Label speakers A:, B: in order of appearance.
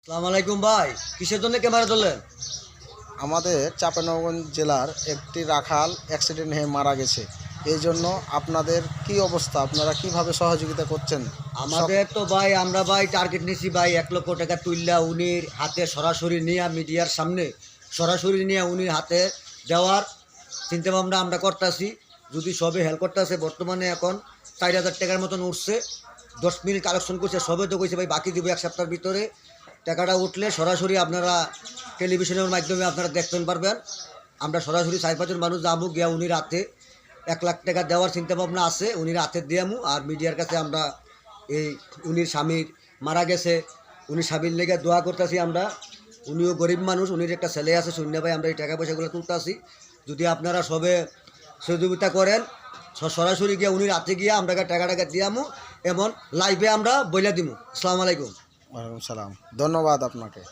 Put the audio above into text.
A: আসসালামু আলাইকুম ভাই, কিসের জন্য ক্যামেরা ধরলেন?
B: আমাদের চাঁপাইনবাবগঞ্জ জেলার একটি রাখাল অ্যাক্সিডেন্ট হয়ে মারা গেছে। এই জন্য আপনাদের কি অবস্থা, আপনারা কিভাবে সহযোগিতা করছেন?
A: আমাদের তো ভাই, আমরা ভাই টার্গেট নিছি ভাই 1,00,000 টাকা তুললা উনির হাতে সরাসরি নিয়ে মিডিয়ার সামনে সরাসরি নিয়ে উনির হাতে দেওয়ার চিন্তা ভাবনা আমরা করতেছি। যদি সবে হেল্প করতেছে, বর্তমানে এখন 4,000 টাকার মতন উঠছে। 10 মিনিট কালেকশন করছে, সবে তো কইছে ভাই বাকি দিব 1 সপ্তাহের ভিতরে। টাকাটা উঠলে সরাসরি আপনারা টেলিভিশনের মাধ্যমে আপনারা দেখতে পারবেন। আমরা সরাসরি 4-5 জন মানুষ যাবো গিয়া উনির হাতে 1,00,000 টাকা দেওয়ার চিন্তা ভাবনা আছে। উনির হাতে দিয়ামু আর মিডিয়ার কাছে আমরা এই উনির স্বামীর মারা গেছে, উনি স্বামীর লেগে দোয়া করতেছি আমরা। উনিও গরিব মানুষ, উনির একটা ছেলে আছে শূন্য ভাই, আমরা এই টাকা পয়সাগুলো তুলতেছি। যদি আপনারা সবে সহযোগিতা করেন, সরাসরি গিয়া উনির হাতে গিয়া আমরা টাকা দিয়ামু, এমন লাইভে আমরা বইলা দিমু। আসসালামু আলাইকুম।
B: ওয়ালাইকুম সালাম, ধন্যবাদ আপনাকে।